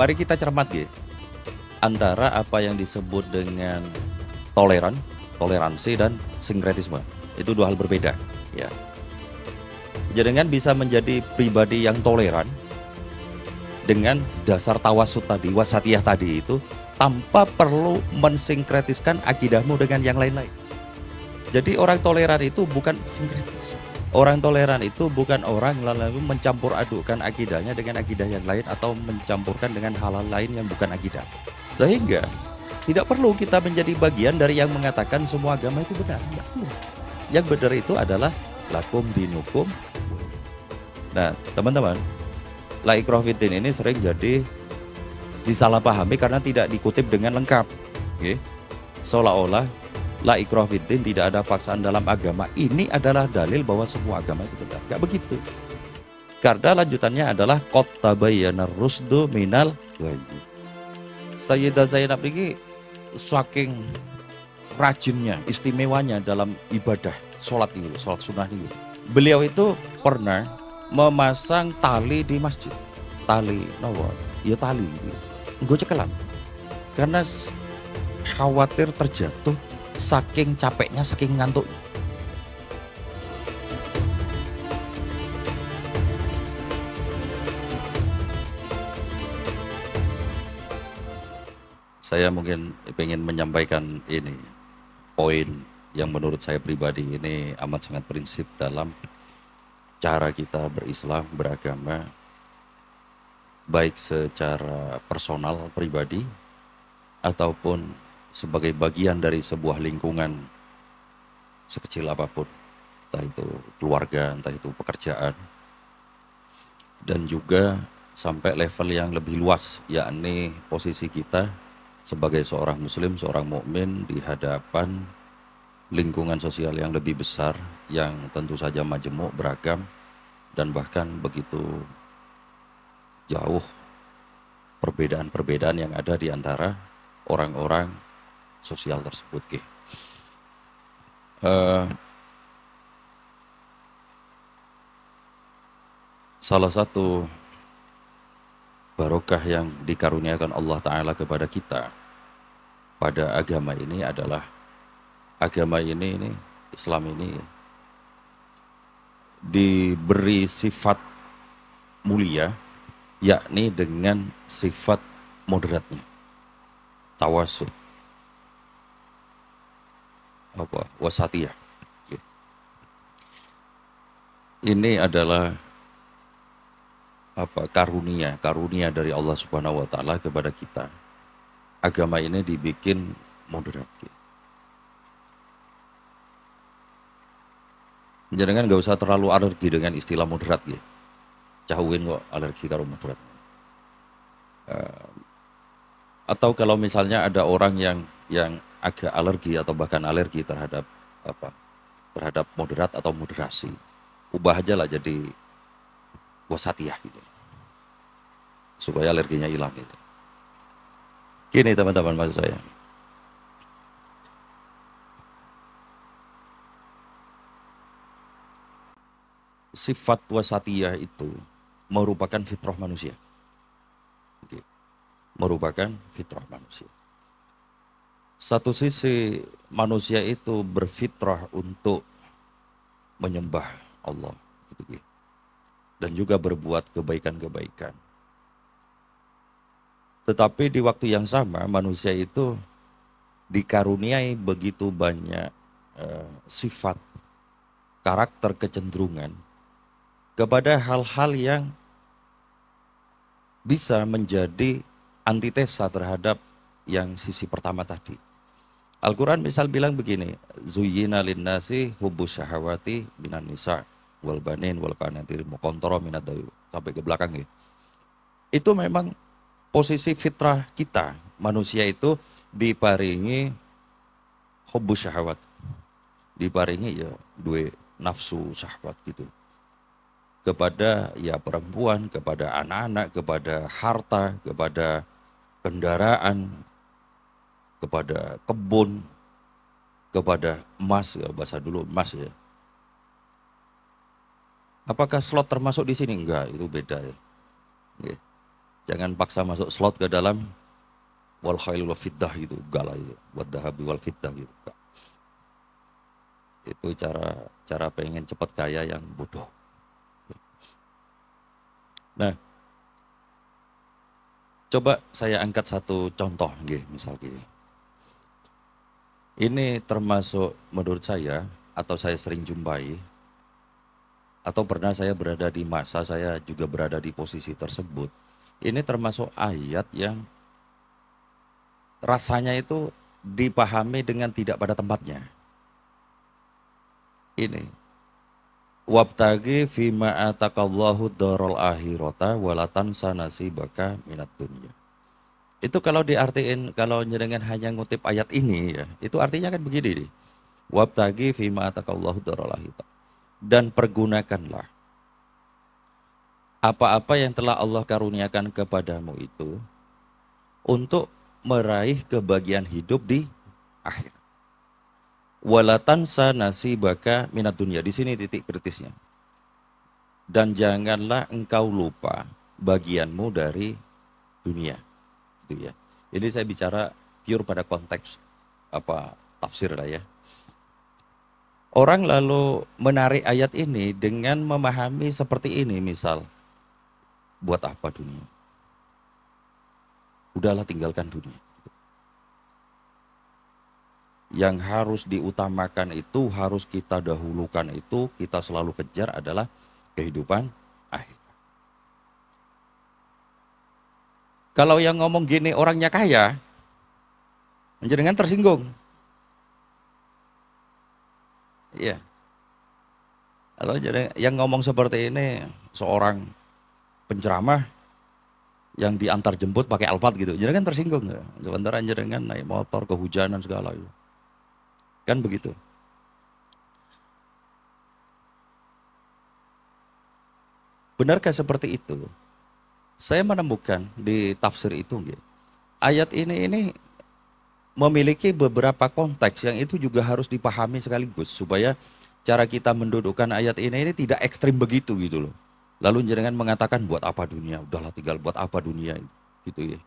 Mari kita cermati antara apa yang disebut dengan toleransi dan sinkretisme. Itu dua hal berbeda, ya. Jenengan bisa menjadi pribadi yang toleran dengan dasar tawasud tadi, wasatiyah tadi itu, tanpa perlu mensinkretiskan akidahmu dengan yang lain-lain. Jadi orang toleran itu bukan sinkretis. Orang toleran itu bukan orang lalu mencampur adukkan akidahnya dengan akidah yang lain atau mencampurkan dengan hal-hal lain yang bukan akidah. Sehingga tidak perlu kita menjadi bagian dari yang mengatakan semua agama itu benar. Yang benar itu adalah lakum dinukum. Nah, teman-teman, la ikrah fiddin ini sering jadi disalahpahami karena tidak dikutip dengan lengkap. Seolah-olah la ikrah fiddin, tidak ada paksaan dalam agama, ini adalah dalil bahwa semua agama itu benar. Gak begitu. Karena lanjutannya adalah qad tabayyana rusdu minal ghayy. Sayyidah Zainab ini saking rajinnya, istimewanya dalam ibadah sholat sunnah ini. Beliau itu pernah memasang tali di masjid. Tali nawa, ya tali. Nggo cekelan. Karena khawatir terjatuh saking capeknya, saking ngantuknya. Saya mungkin ingin menyampaikan ini poin yang menurut saya pribadi ini amat sangat prinsip dalam cara kita berislam, beragama, baik secara personal, pribadi, ataupun sebagai bagian dari sebuah lingkungan sekecil apapun, entah itu keluarga, entah itu pekerjaan, dan juga sampai level yang lebih luas, yakni posisi kita sebagai seorang muslim, seorang mukmin di hadapan lingkungan sosial yang lebih besar, yang tentu saja majemuk, beragam, dan bahkan begitu jauh perbedaan-perbedaan yang ada di antara orang-orang sosial tersebut. Salah satu barokah yang dikaruniakan Allah Ta'ala kepada kita pada agama ini adalah agama ini Islam ini diberi sifat mulia, yakni dengan sifat moderatnya, tawasud, wasatiyah. Ini adalah karunia dari Allah Subhanahu wa taala kepada kita. Agama ini dibikin moderat. Jangan nggak usah terlalu alergi dengan istilah moderat gitu. Cauin kok alergi karo moderat. Atau kalau misalnya ada orang yang agak alergi atau bahkan alergi terhadap moderat atau moderasi, ubah aja lah jadi wasatiyah gitu, supaya alerginya hilang gitu. Gini teman-teman, maksud saya, sifat wasatiyah itu merupakan fitrah manusia. Merupakan fitrah manusia. Satu sisi manusia itu berfitrah untuk menyembah Allah gitu, dan juga berbuat kebaikan-kebaikan. Tetapi di waktu yang sama manusia itu dikaruniai begitu banyak sifat, karakter, kecenderungan kepada hal-hal yang bisa menjadi antitesa terhadap yang sisi pertama tadi. Al-Quran misal bilang begini, zuyyina linnasi hubbus syahawati minan nisa wal banin wal qanatir muqantara minad dawi, sampai ke belakang ya. Itu memang posisi fitrah kita, manusia itu diparingi hubbus syahawat, diparingi ya dua nafsu syahwat gitu, kepada ya perempuan, kepada anak-anak, kepada harta, kepada kendaraan, kepada kebun, kepada emas, ya bahasa dulu emas ya. Apakah slot termasuk di sini? Enggak, itu beda ya. Jangan paksa masuk slot ke dalam wal khail wal fiddah gitu, enggak lah itu. Wad dahabi wal fiddah gitu. Enggak. Itu cara pengen cepat kaya yang bodoh. Nah, coba saya angkat satu contoh nggih, misal gini. Ini termasuk menurut saya atau saya sering jumpai atau pernah saya berada di masa saya juga berada di posisi tersebut. Ini termasuk ayat yang rasanya itu dipahami dengan tidak pada tempatnya. Ini wabtagi fima atakallahu darul akhirata walatan sanasi baka minat dunia. Itu kalau diartiin, kalau jenengan hanya ngutip ayat ini ya, itu artinya kan begini nih. Wabtagi fima atakallahu darul akhirata. Dan pergunakanlah apa-apa yang telah Allah karuniakan kepadamu itu untuk meraih kebahagiaan hidup di akhir. Walatansa nasibaka minat dunia. Di sini titik kritisnya. Dan janganlah engkau lupa bagianmu dari dunia. Gitu ya. Ini saya bicara pure pada konteks tafsir lah ya. Orang lalu menarik ayat ini dengan memahami seperti ini, misal, buat apa dunia? Udahlah tinggalkan dunia. Yang harus diutamakan itu, harus kita dahulukan itu, kita selalu kejar adalah kehidupan akhir. Kalau yang ngomong gini orangnya kaya, jenengan tersinggung. Iya. Kalau yang ngomong seperti ini seorang penceramah yang diantar jemput pakai Alphard gitu, jenengan tersinggung nggak? Sementara jenengan naik motor kehujanan segala gitu. Kan begitu. Benarkah seperti itu? Saya menemukan di tafsir itu, ayat ini memiliki beberapa konteks yang itu juga harus dipahami sekaligus supaya cara kita mendudukkan ayat ini tidak ekstrim begitu gitu loh. Lalu jenengan mengatakan buat apa dunia? Udahlah tinggal buat apa dunia gitu ya.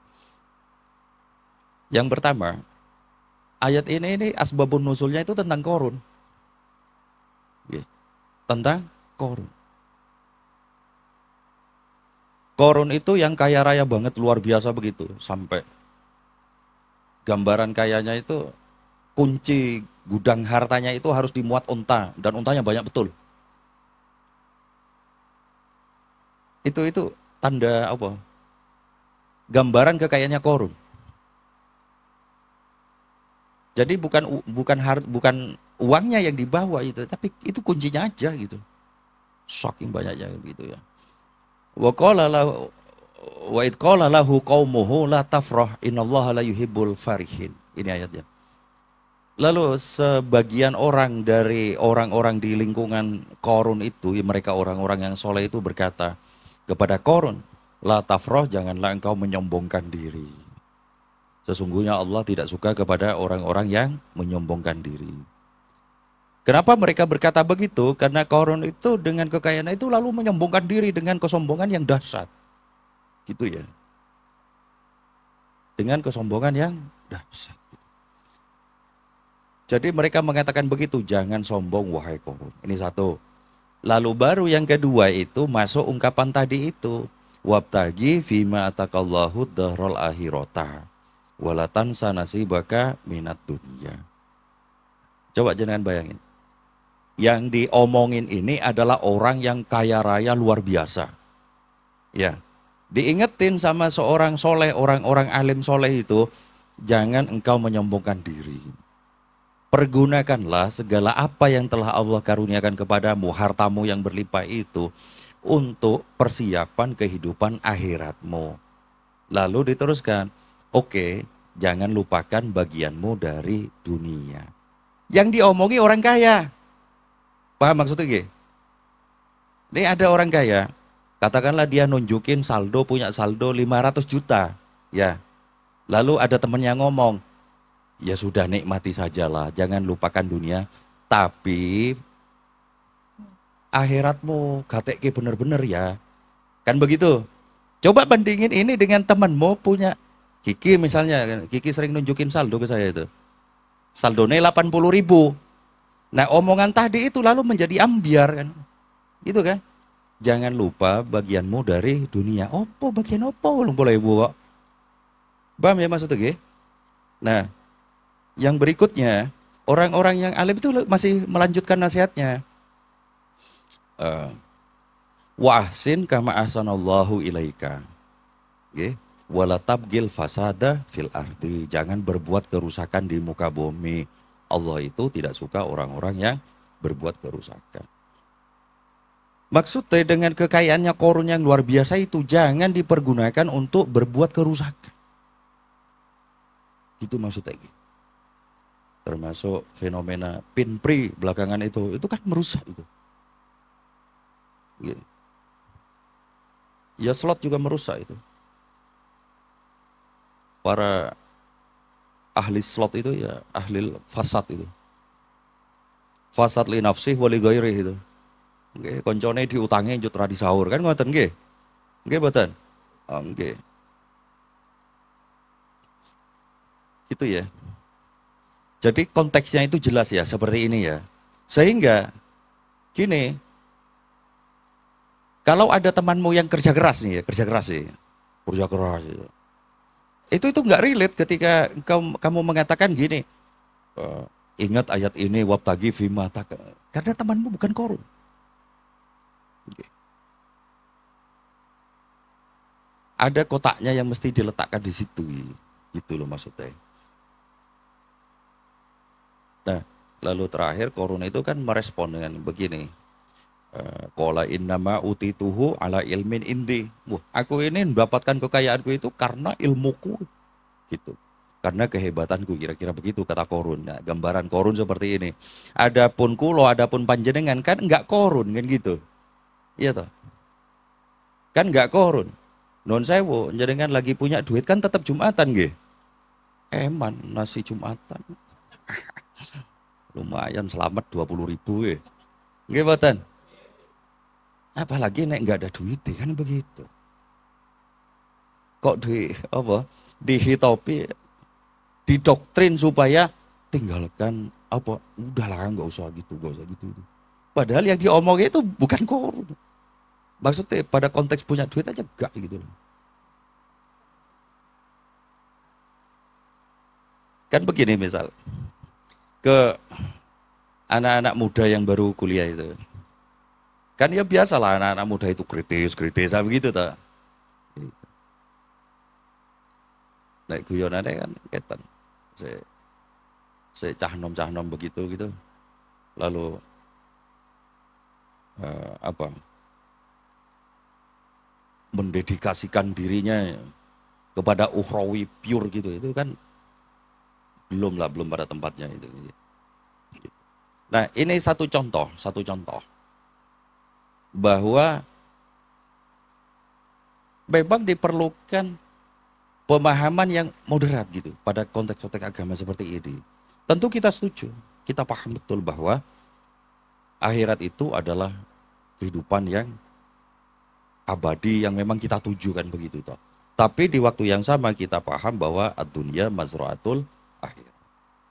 Yang pertama, ayat ini asbabun nuzulnya itu tentang Qarun. Ya, tentang Qarun. Qarun itu yang kaya raya banget, luar biasa begitu. Sampai gambaran kayanya itu kunci gudang hartanya itu harus dimuat unta. Dan untanya banyak betul. Itu tanda apa? Gambaran kekayaannya Qarun. Jadi bukan uangnya yang dibawa itu, tapi itu kuncinya aja gitu. Saking banyaknya gitu ya. Wa qala lahu wa id qala lahu qaumuhu la tafrah innallaha la yuhibbul farihin. Ini ayatnya. Lalu sebagian orang dari orang-orang di lingkungan Qarun itu, mereka orang-orang yang soleh itu berkata kepada Qarun, la tafrah, janganlah engkau menyombongkan diri. Sesungguhnya Allah tidak suka kepada orang-orang yang menyombongkan diri. Kenapa mereka berkata begitu? Karena Qarun itu dengan kekayaan itu lalu menyombongkan diri dengan kesombongan yang dahsyat. Gitu ya. Dengan kesombongan yang dahsyat. Jadi mereka mengatakan begitu, jangan sombong wahai Qarun. Ini satu. Lalu baru yang kedua itu masuk ungkapan tadi itu. Wabtagi fima atakallahu dahrul akhirata. Walatan sanasibaka minat dunia. Coba jangan bayangin. Yang diomongin ini adalah orang yang kaya raya luar biasa. Ya, diingetin sama seorang soleh, orang-orang alim soleh itu, jangan engkau menyombongkan diri. Pergunakanlah segala apa yang telah Allah karuniakan kepadamu, hartamu yang berlimpah itu, untuk persiapan kehidupan akhiratmu. Lalu diteruskan, oke, jangan lupakan bagianmu dari dunia. Yang diomongi orang kaya. Paham maksudnya gak? Ini ada orang kaya, katakanlah dia nunjukin saldo, punya saldo 500 juta. Ya. Lalu ada temennya ngomong, ya sudah nikmati sajalah, jangan lupakan dunia. Tapi akhiratmu gatek bener-bener ya. Kan begitu? Coba bandingin ini dengan temanmu punya Kiki misalnya, Kiki sering nunjukin saldo ke saya itu. Saldonya 80.000. Nah omongan tadi itu lalu menjadi ambiar kan. Gitu kan. Jangan lupa bagianmu dari dunia. Opo bagian opo belum boleh ibu kok. Paham ya maksudnya G? Nah yang berikutnya, orang-orang yang alim itu masih melanjutkan nasihatnya. Wa ahsin kama ahsanallahu ilaika. Nggih. Wala tabgil fasada fil ardi. Jangan berbuat kerusakan di muka bumi. Allah itu tidak suka orang-orang yang berbuat kerusakan. Maksudnya dengan kekayaannya Korun yang luar biasa itu jangan dipergunakan untuk berbuat kerusakan. Itu maksudnya. Termasuk fenomena pinpri belakangan itu kan merusak itu. Ya slot juga merusak itu. Para ahli slot itu ya ahli fasad itu. Fasad li nafsih wali ghairi itu. Nggih, koncone diutangi njut ra disaur kan ngoten nggih. Nggih mboten? Oh, nggih. Gitu ya. Jadi konteksnya itu jelas ya seperti ini ya. Sehingga gini, kalau ada temanmu yang kerja keras nih ya, kerja keras sih. Kerja keras itu. Itu nggak relate ketika kamu mengatakan gini, ingat ayat ini wabtagi fima karena temanmu bukan korun. Ada kotaknya yang mesti diletakkan di situ, gitu loh maksudnya. Nah, lalu terakhir korun itu kan merespon dengan begini, qala innama utituhu ala ilmin indi. Wah, aku ini mendapatkan kekayaanku itu karena ilmuku, gitu. Karena kehebatanku, kira-kira begitu kata Korun. Nah, gambaran Korun seperti ini. Adapun kulo, adapun panjenengan kan enggak Korun kan gitu. Iya toh? Kan enggak Korun. Non sewu, jenengan lagi punya duit kan tetap Jumatan nggih. Eman nasi Jumatan. Lumayan selamat 20.000 ya. Nggih mboten? Apalagi nek enggak ada duit kan begitu. Kok dihitopi, didoktrin supaya tinggalkan apa? Udahlah nggak usah gitu. Padahal yang diomongin itu bukan korun. Maksudnya pada konteks punya duit aja enggak gitu loh. Kan begini misal, ke anak-anak muda yang baru kuliah itu. Kan ya biasalah anak-anak muda itu kritis begitu tak. Nek guyonane kan keten. Saya cah-nom begitu gitu. Lalu mendedikasikan dirinya kepada ukhrawi pure gitu. Itu kan belum pada tempatnya itu. Nah, ini satu contoh bahwa memang diperlukan pemahaman yang moderat gitu pada konteks-konteks agama seperti ini. Tentu kita setuju, kita paham betul bahwa akhirat itu adalah kehidupan yang abadi yang memang kita tujukan begitu toh. Tapi di waktu yang sama kita paham bahwa ad-dunya mazra'atul akhir.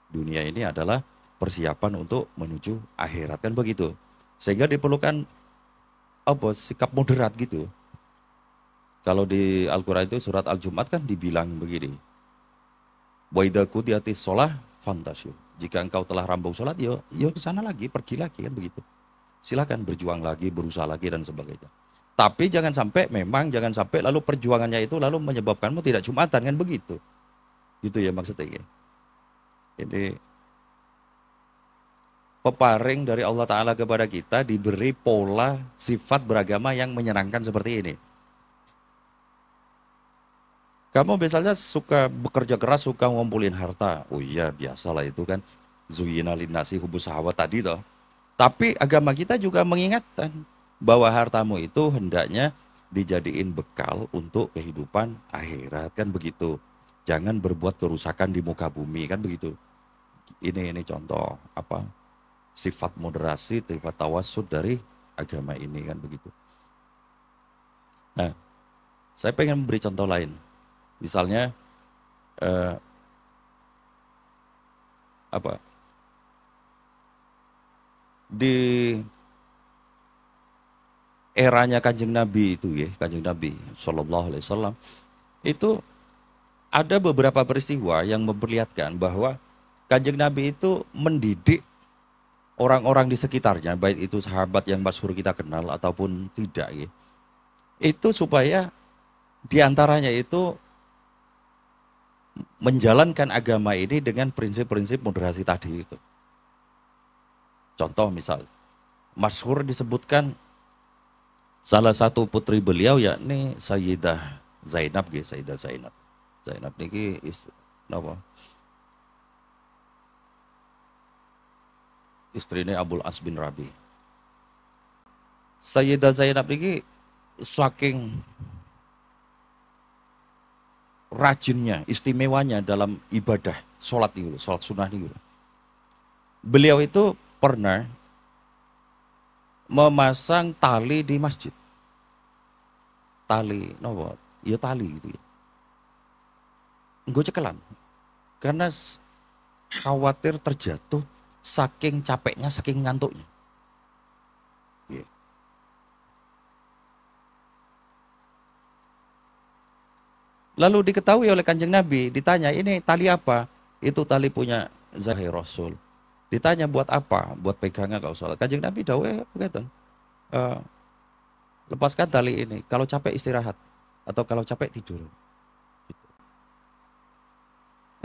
Dunia ini adalah persiapan untuk menuju akhirat kan begitu. Sehingga diperlukan sikap moderat gitu. Kalau di Al-Quran itu surat Al-Jum'at kan dibilang begini. Wa idza qudiyatis shalah fantasyu. Jika engkau telah rampung sholat, yo ke sana lagi, pergi lagi kan begitu. Silakan berjuang lagi, berusaha lagi dan sebagainya. Tapi jangan sampai lalu perjuangannya itu lalu menyebabkanmu tidak Jumatan kan begitu. Gitu ya maksudnya. Ini peparing dari Allah Ta'ala kepada kita diberi pola sifat beragama yang menyenangkan seperti ini. Kamu misalnya suka bekerja keras, suka ngumpulin harta. Oh iya, biasalah itu kan. Zuyina linnasi hubus syahwat tadi toh. Tapi agama kita juga mengingatkan bahwa hartamu itu hendaknya dijadiin bekal untuk kehidupan akhirat kan begitu. Jangan berbuat kerusakan di muka bumi kan begitu. Ini contoh sifat moderasi, sifat tawassud dari agama ini kan begitu. Nah, Saya pengen memberi contoh lain. Misalnya eh, apa di eranya Kanjeng Nabi itu ya, Kanjeng Nabi Shallallahu Alaihi Wasallam itu ada beberapa peristiwa yang memperlihatkan bahwa Kanjeng Nabi itu mendidik orang-orang di sekitarnya, baik itu sahabat yang masyhur kita kenal ataupun tidak ya. Itu supaya diantaranya itu menjalankan agama ini dengan prinsip-prinsip moderasi tadi itu. Contoh misal, masyhur disebutkan salah satu putri beliau yakni Sayyidah Zainab nggih, Sayyidah Zainab. Zainab niki napa? Istrine Abul As bin Rabi. Sayyidah Zainab niki saking rajinnya, istimewanya dalam ibadah sholat niku, sholat sunnah niku. Beliau itu pernah memasang tali di masjid. Tali, nopo? Ya tali gitu ya. Nggo cekelan. Karena khawatir terjatuh saking capeknya, saking ngantuknya. Ya. Lalu diketahui oleh Kanjeng Nabi, ditanya, ini tali apa? Itu tali punya Zahir Rasul. Ditanya buat apa? Buat pegangan kalau sholat. Kanjeng Nabi dawuh begitu. Lepaskan tali ini. Kalau capek istirahat atau kalau capek tidur.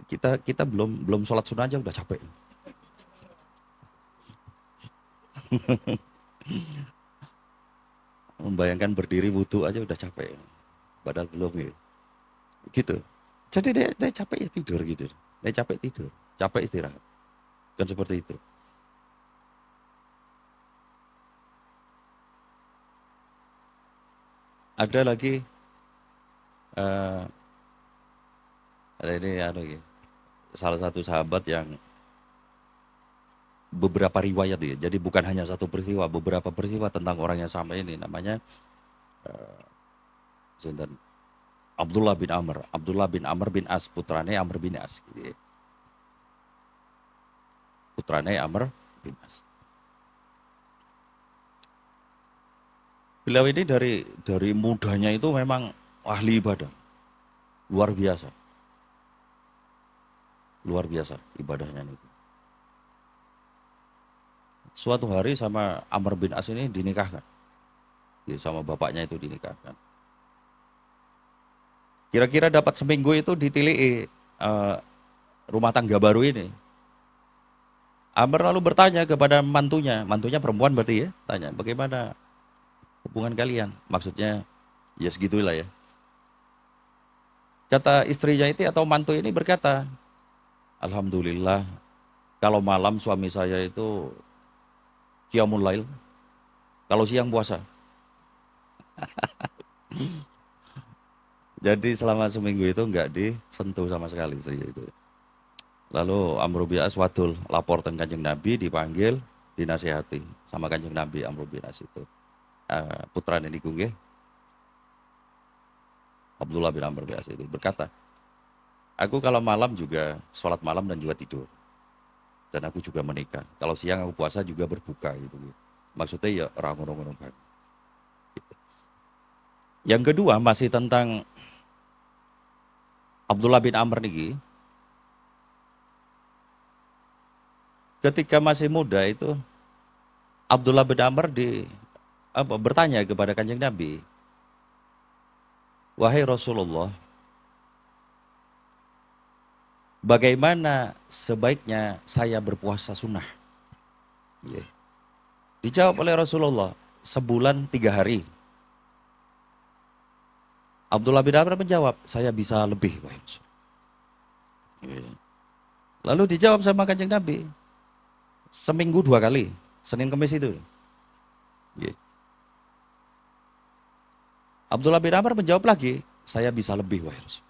Kita belum sholat sunnah aja udah capek. Membayangkan berdiri wudhu aja udah capek. Padahal belum ya. Gitu. Jadi dia capek ya tidur gitu. Dia capek tidur, capek istirahat. Kan seperti itu. Ada lagi ada ini ya, salah satu sahabat yang beberapa riwayat ya. Jadi bukan hanya satu peristiwa, beberapa peristiwa tentang orang yang sama ini. Namanya Abdullah bin Amr. Abdullah bin Amr bin As, putrane Amr bin As. Gitu ya. Putrane Amr bin As. Beliau ini dari mudanya itu memang ahli ibadah. Luar biasa. Luar biasa ibadahnya itu. Suatu hari sama Amr bin As ini dinikahkan. Ya, sama bapaknya itu dinikahkan. Kira-kira dapat seminggu itu ditilii rumah tangga baru ini. Amr lalu bertanya kepada mantunya perempuan berarti ya, tanya bagaimana hubungan kalian? Maksudnya ya segitulah ya. Kata istrinya itu atau mantu ini berkata, Alhamdulillah kalau malam suami saya itu qiyamul lail, kalau siang puasa. Jadi selama seminggu itu enggak disentuh sama sekali istri itu. Lalu Amr bin As wadul lapor ke Kanjeng Nabi, dipanggil, dinasihati sama Kanjeng Nabi Amr bin As itu. Putra ini nggih Abdullah bin Amr bin As itu berkata, aku kalau malam juga sholat malam dan juga tidur. Dan aku juga menikah. Kalau siang aku puasa juga berbuka gitu. Maksudnya ya orang-orang banget. Gitu. Yang kedua masih tentang Abdullah bin Amr niki. Ketika masih muda itu Abdullah bin Amr bertanya kepada Kanjeng Nabi, wahai Rasulullah, bagaimana sebaiknya saya berpuasa sunnah? Yeah. Dijawab oleh Rasulullah, sebulan 3 hari. Abdullah bin Amr menjawab, saya bisa lebih. Yeah. Lalu dijawab sama Kanjeng Nabi, seminggu 2 kali, Senin Kamis itu. Yeah. Abdullah bin Amr menjawab lagi, saya bisa lebih, wahai Rasul.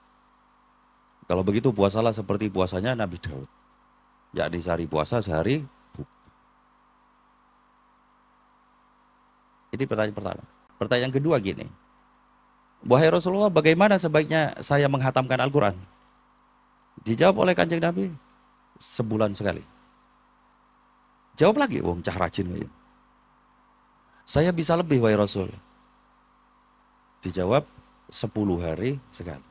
Kalau begitu puasalah seperti puasanya Nabi Daud. Yakni sehari puasa, sehari buka. Ini pertanyaan pertama. Pertanyaan kedua gini. Wahai Rasulullah, bagaimana sebaiknya saya menghatamkan Al-Quran? Dijawab oleh Kanjeng Nabi, sebulan sekali. Jawab lagi, wong cah rajin. Saya bisa lebih, wahai Rasul. Dijawab, 10 hari sekali.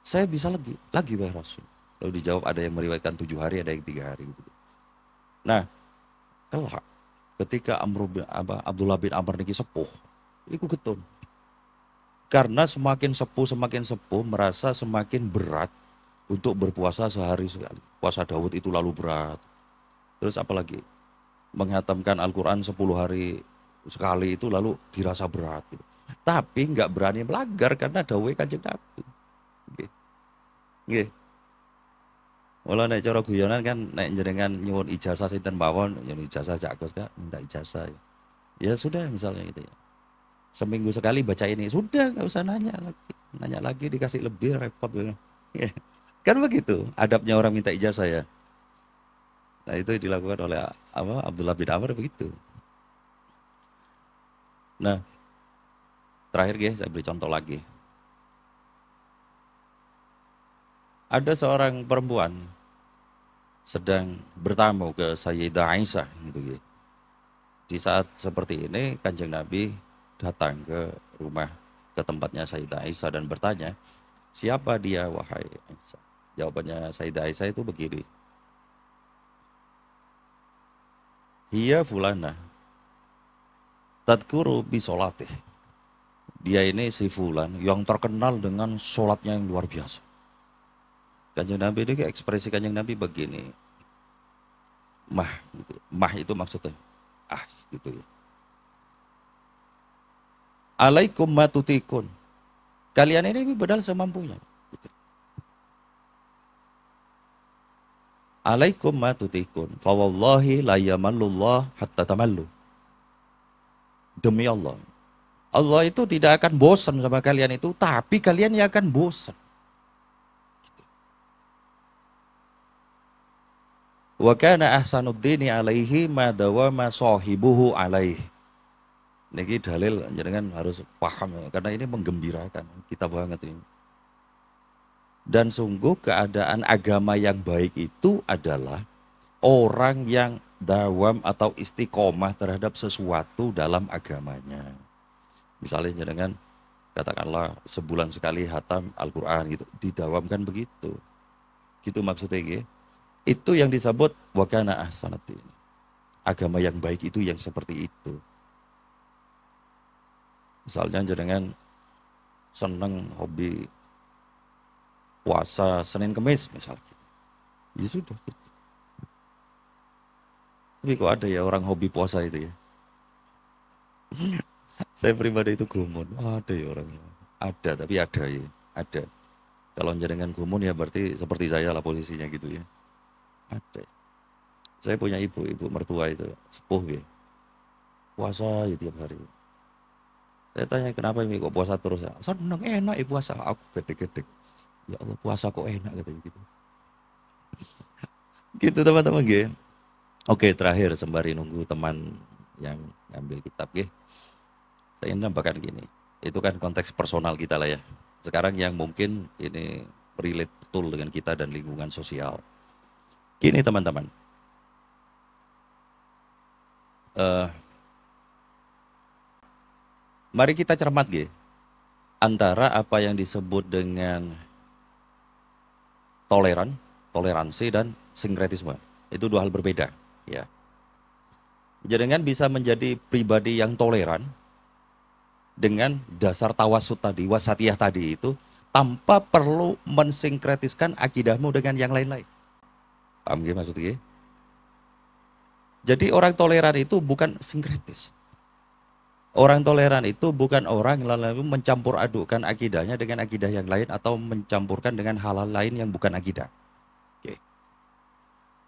Saya bisa lagi wahai Rasul. Lalu dijawab, ada yang meriwayatkan 7 hari, ada yang 3 hari. Nah, kelak ketika Abdullah bin Amr niki sepuh, iku getun. Karena semakin sepuh merasa semakin berat untuk berpuasa sehari sekali. Puasa Daud itu lalu berat. Terus apalagi menghatamkan Al-Quran 10 hari sekali itu lalu dirasa berat. Gitu. Tapi nggak berani melanggar karena dawuhe Kanjeng Nabi. Nggih. Nggih. Mula nek cara guyonan kan nek jenengan nyuwun ijazah sinten mawon, nyuwun ijazah Cak Agus Kak, minta ijazah. Ya sudah misalnya gitu ya. Seminggu sekali baca ini, sudah nggak usah nanya lagi. Nanya lagi dikasih lebih repot. Ya. Kan begitu adabnya orang minta ijazah ya. Nah itu dilakukan oleh Abdullah bin Amr begitu. Nah terakhir guys saya beri contoh lagi. Ada seorang perempuan sedang bertamu ke Sayyidah Aisyah gitu ya. Di saat seperti ini Kanjeng Nabi datang ke rumah ke tempatnya Sayyidah Aisyah dan bertanya, siapa dia wahai Aisyah? Jawabannya Sayyidah Aisyah itu begini. Hiya fulana tadkuru bi sholatih. Dia ini si fulan yang terkenal dengan sholatnya yang luar biasa. Kanjeng Nabi ini ekspresi Kanjeng Nabi begini. Mah gitu. Mah itu maksudnya gitu ya. Alaikum matutikun. Kalian ini bedal semampunya. Gitu. Alaikum matutikun. Fawallahi la yamallullah hatta tamallu. Demi Allah. Allah itu tidak akan bosan sama kalian itu, tapi kalian yang akan bosan. Wa kana ahsanuddini alaihi ma dawama sahibuhu alaihi. Niki dalil jenengan harus paham ya, karena ini menggembirakan kita banget ini. Dan sungguh keadaan agama yang baik itu adalah orang yang dawam atau istiqomah terhadap sesuatu dalam agamanya. Misalnya jenengan katakanlah sebulan sekali hatam Al-Quran gitu, didawamkan begitu. Gitu maksudnya gitu. Itu yang disebut wakana ahsanatin. Agama yang baik itu yang seperti itu. Misalnya jenengan seneng hobi puasa Senin Kemis misalnya. Ya sudah. Tapi kok ada ya orang hobi puasa itu ya. Saya pribadi itu gumun. Ada ya orangnya. Ada, tapi ada ya. Ada. Kalau jenengan gumun ya berarti seperti saya lah posisinya gitu ya. Ada. Saya punya ibu mertua itu sepuh ya. Puasa ya tiap hari. Saya tanya kenapa ini kok puasa terus ya? Seneng enak ya puasa. Aku gede-gede. Ya Allah puasa kok enak katanya gitu. Gitu teman-teman ya. Oke terakhir sembari nunggu teman yang ngambil kitab ya. Saya nambahkan gini. Itu kan konteks personal kita lah ya. Sekarang yang mungkin ini relate betul dengan kita dan lingkungan sosial. Gini teman-teman. Mari kita cermat G, antara apa yang disebut dengan toleransi dan sinkretisme. Itu dua hal berbeda. Ya. Jangan bisa menjadi pribadi yang toleran dengan dasar tawasud tadi, wasatiyah tadi itu, tanpa perlu mensinkretiskan akidahmu dengan yang lain-lain. Paham G maksudnya? Jadi orang toleran itu bukan sinkretis. Orang toleran itu bukan orang yang lalu mencampur adukkan akidahnya dengan akidah yang lain atau mencampurkan dengan hal-hal lain yang bukan akidah. Oke.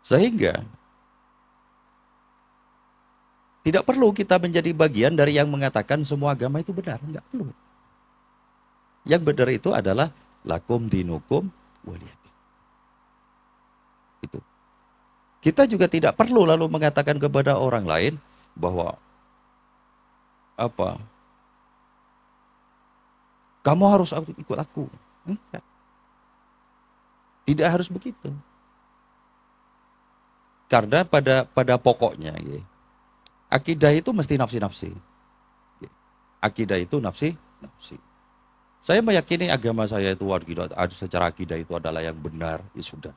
Sehingga tidak perlu kita menjadi bagian dari yang mengatakan semua agama itu benar, enggak perlu. Yang benar itu adalah lakum dinukum waliyadin. Itu. Kita juga tidak perlu lalu mengatakan kepada orang lain bahwa kamu harus ikut aku. Enggak. Tidak harus begitu. Karena pada pokoknya, ya, akidah itu mesti nafsi-nafsi. Ya, akidah itu nafsi-nafsi. Saya meyakini agama saya itu secara akidah itu adalah yang benar, ya sudah.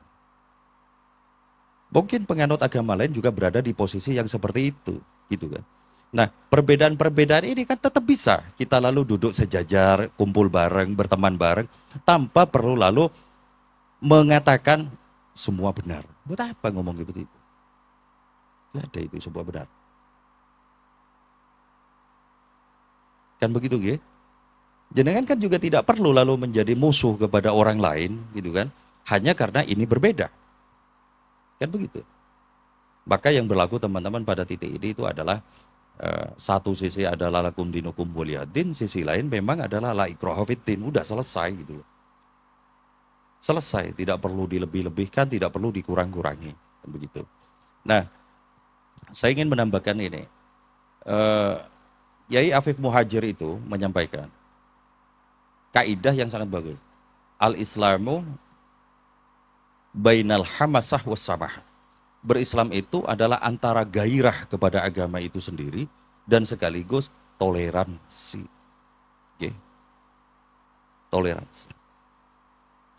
Mungkin penganut agama lain juga berada di posisi yang seperti itu, gitu kan. Nah, perbedaan-perbedaan ini kan tetap bisa kita lalu duduk sejajar, kumpul bareng, berteman bareng, tanpa perlu lalu mengatakan semua benar. Buat apa ngomong seperti itu? Tidak ada itu semua benar. Kan begitu, ya? Jenengan kan juga tidak perlu lalu menjadi musuh kepada orang lain, gitu kan? Hanya karena ini berbeda. Kan begitu. Maka yang berlaku teman-teman pada titik ini itu adalah satu sisi adalah lakum dinukum waliyadin, sisi lain memang adalah la ikraha fiddin, udah selesai gitu. Selesai, tidak perlu dilebih-lebihkan, tidak perlu dikurang-kurangi, begitu. Nah, saya ingin menambahkan ini. Yai Afif Muhajir itu menyampaikan kaidah yang sangat bagus. Al-Islamu bainal hamasah was samah. Berislam itu adalah antara gairah kepada agama itu sendiri dan sekaligus toleransi. Okay. Toleransi.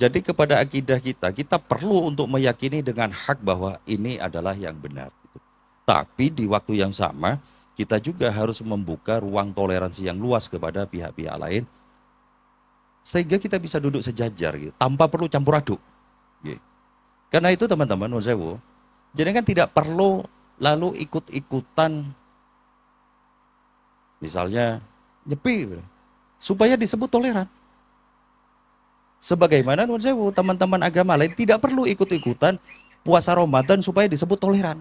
Jadi kepada akidah kita perlu untuk meyakini dengan hak bahwa ini adalah yang benar. Tapi di waktu yang sama, kita juga harus membuka ruang toleransi yang luas kepada pihak-pihak lain, sehingga kita bisa duduk sejajar, gitu, tanpa perlu campur aduk. Okay. Karena itu teman-teman, jadi kan tidak perlu lalu ikut-ikutan, misalnya nyepi, supaya disebut toleran. Sebagaimana teman-teman agama lain tidak perlu ikut-ikutan puasa Ramadan supaya disebut toleran.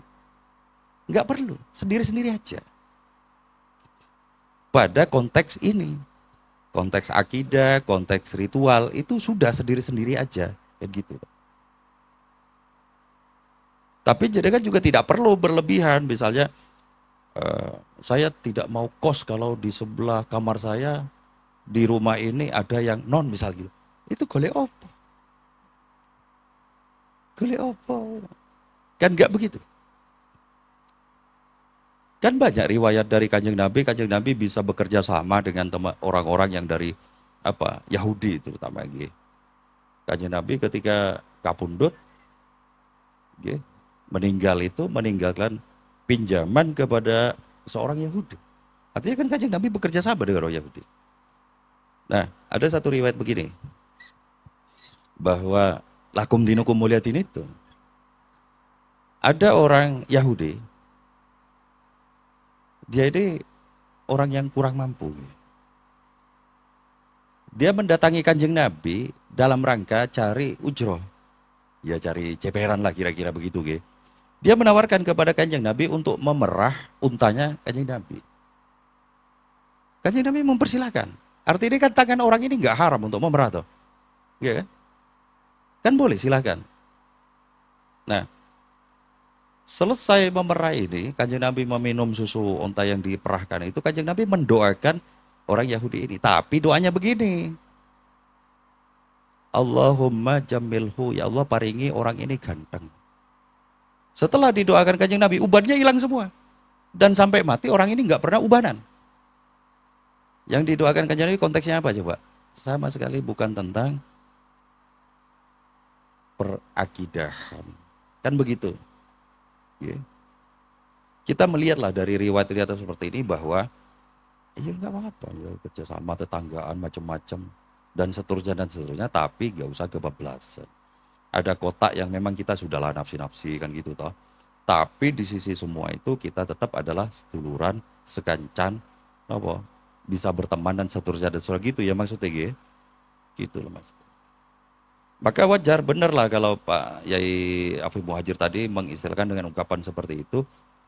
Enggak perlu, sendiri-sendiri aja. Pada konteks ini, konteks akidah, konteks ritual, itu sudah sendiri-sendiri aja, kayak gitu. Tapi jadi kan juga tidak perlu berlebihan, misalnya saya tidak mau kos kalau di sebelah kamar saya di rumah ini ada yang non misal gitu. Itu golek opo? Golek opo? Kan enggak begitu. Kan banyak riwayat dari Kanjeng Nabi bisa bekerja sama dengan orang-orang yang dari Yahudi terutama gitu. Kanjeng Nabi ketika kapundhut gitu, meninggalkan pinjaman kepada seorang Yahudi. Artinya kan Kanjeng Nabi bekerja sama dengan orang Yahudi. Nah, ada satu riwayat begini, bahwa lakum dinukum waliyadin itu ada orang Yahudi, dia ini orang yang kurang mampu. Dia mendatangi Kanjeng Nabi dalam rangka cari ujroh, ya cari ceperan lah kira-kira begitu. Dia menawarkan kepada Kanjeng Nabi untuk memerah untanya Kanjeng Nabi. Kanjeng Nabi mempersilahkan. Artinya kan tangan orang ini nggak haram untuk memerah toh. Ya kan? Kan boleh silahkan. Nah, selesai memerah ini, Kanjeng Nabi meminum susu unta yang diperahkan itu, Kanjeng Nabi mendoakan orang Yahudi ini. Tapi doanya begini, Allahumma jamilhu, ya Allah paringi orang ini ganteng. Setelah didoakan Kanjeng Nabi, ubannya hilang semua. Dan sampai mati orang ini nggak pernah ubanan. Yang didoakan Kanjeng Nabi konteksnya apa coba? Sama sekali bukan tentang perakidahan. Kan begitu. Ya. Kita melihatlah dari riwayat-riwayat seperti ini bahwa ya nggak apa-apa ya, kerjasama tetanggaan macam-macam dan seterusnya, tapi nggak usah kebablasan. Ada kotak yang memang kita sudahlah nafsi-nafsi kan gitu toh. Tapi di sisi semua itu kita tetap adalah seduluran, sekancan, apa? Bisa berteman dan seterusnya gitu ya maksudnya gitu loh mas. Maka wajar bener lah kalau Pak Yai Afif Muhajir tadi mengistilahkan dengan ungkapan seperti itu,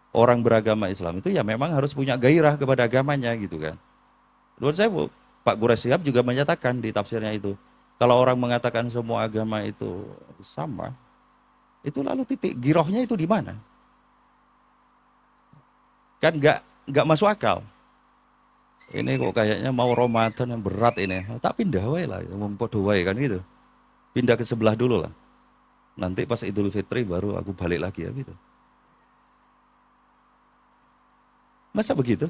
orang beragama Islam itu ya memang harus punya gairah kepada agamanya gitu kan. Menurut saya Pak Quraish Shihab juga menyatakan di tafsirnya itu, kalau orang mengatakan semua agama itu sama, itu lalu titik girohnya itu di mana? Kan nggak masuk akal. Ini kok kayaknya mau Ramadan yang berat ini. Tak pindah wae lah, wong padha wae kan gitu. Pindah ke sebelah dulu lah. Nanti pas Idul Fitri baru aku balik lagi ya gitu. Masa begitu?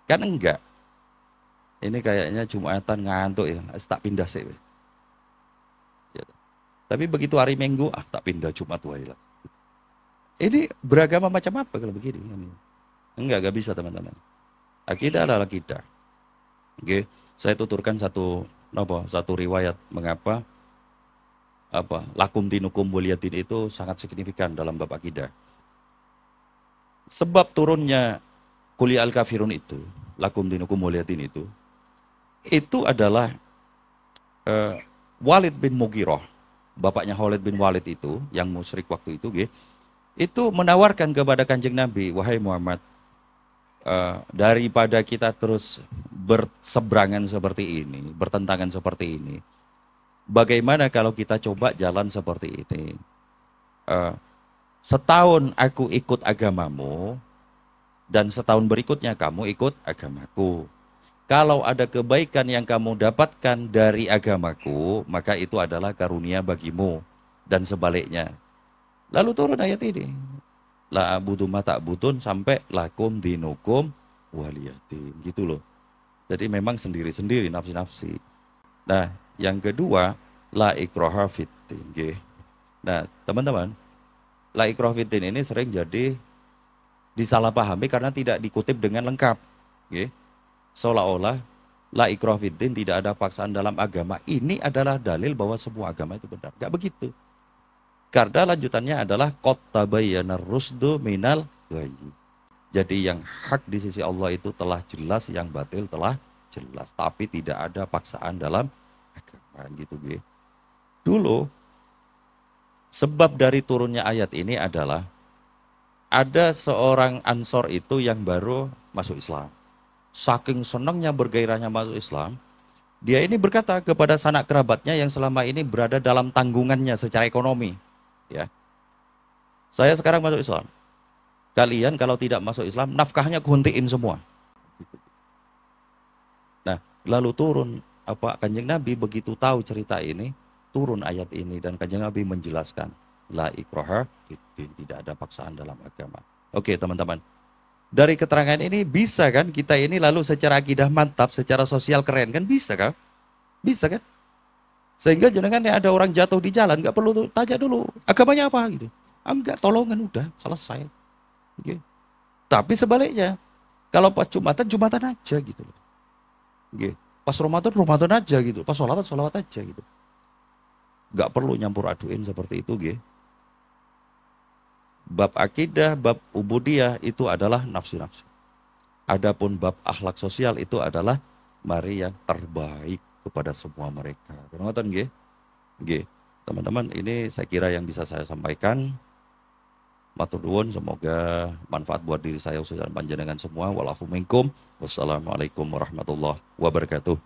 Kan enggak. Ini kayaknya Jumatan ngantuk ya, tak pindah sih. Ya. Tapi begitu hari Minggu, tak pindah Jumat wae lah. Ini beragama macam apa kalau begini? Enggak bisa teman-teman. Akidah adalah akidah. Oke, saya tuturkan satu riwayat mengapa lakum dinukum waliyatin itu sangat signifikan dalam bab akidah. Sebab turunnya Qul al kafirun itu, lakum dinukum waliyatin itu adalah Walid bin Mughirah, bapaknya Khalid bin Walid itu, yang musyrik waktu itu menawarkan kepada Kanjeng Nabi, wahai Muhammad, daripada kita terus berseberangan seperti ini, bertentangan seperti ini, bagaimana kalau kita coba jalan seperti ini? Setahun aku ikut agamamu, dan setahun berikutnya kamu ikut agamaku. Kalau ada kebaikan yang kamu dapatkan dari agamaku, maka itu adalah karunia bagimu. Dan sebaliknya. Lalu turun ayat ini. La abudu ma ta'budun sampai lakum dinukum waliyatin. Gitu loh. Jadi memang sendiri-sendiri, nafsi-nafsi. Nah, yang kedua, la ikraha fiddin. Nah, teman-teman, la ikraha fiddin ini sering jadi disalahpahami karena tidak dikutip dengan lengkap. Seolah-olah la ikraha fiddin, tidak ada paksaan dalam agama. Ini adalah dalil bahwa semua agama itu benar. Enggak begitu. Karena lanjutannya adalah qad tabayyana rusdu minal ghayy. Jadi yang hak di sisi Allah itu telah jelas, yang batil telah jelas. Tapi tidak ada paksaan dalam agama gitu. Dulu sebab dari turunnya ayat ini adalah ada seorang Ansor itu yang baru masuk Islam. Saking senangnya, bergairahnya masuk Islam, dia ini berkata kepada sanak kerabatnya yang selama ini berada dalam tanggungannya secara ekonomi, ya, saya sekarang masuk Islam, kalian kalau tidak masuk Islam, nafkahnya kuhentikan semua. Nah, lalu turun Kanjeng Nabi begitu tahu cerita ini, turun ayat ini dan Kanjeng Nabi menjelaskan, la ikraha fiddin, tidak ada paksaan dalam agama. Oke teman-teman, dari keterangan ini bisa kan kita ini lalu secara akidah mantap, secara sosial keren kan, bisa kan? Bisa kan? Sehingga jangan ada orang jatuh di jalan, nggak perlu tanya dulu agamanya apa gitu. Enggak, tolongan udah selesai. Okay. Tapi sebaliknya, kalau pas Jumatan, Jumatan aja gitu loh. Okay. Pas Ramadan, Ramadan aja gitu. Pas sholawat, sholawat aja gitu. Nggak perlu nyampur aduin seperti itu. Okay. Bab akidah, bab ubudiyah itu adalah nafsu-nafsu. Adapun bab akhlak sosial itu adalah mari yang terbaik kepada semua mereka. Kenapa nggih? Nggih. Teman-teman, ini saya kira yang bisa saya sampaikan. Matur nuwun, semoga manfaat buat diri saya dan panjenengan semua. Walafu minkum. Wassalamualaikum warahmatullahi wabarakatuh.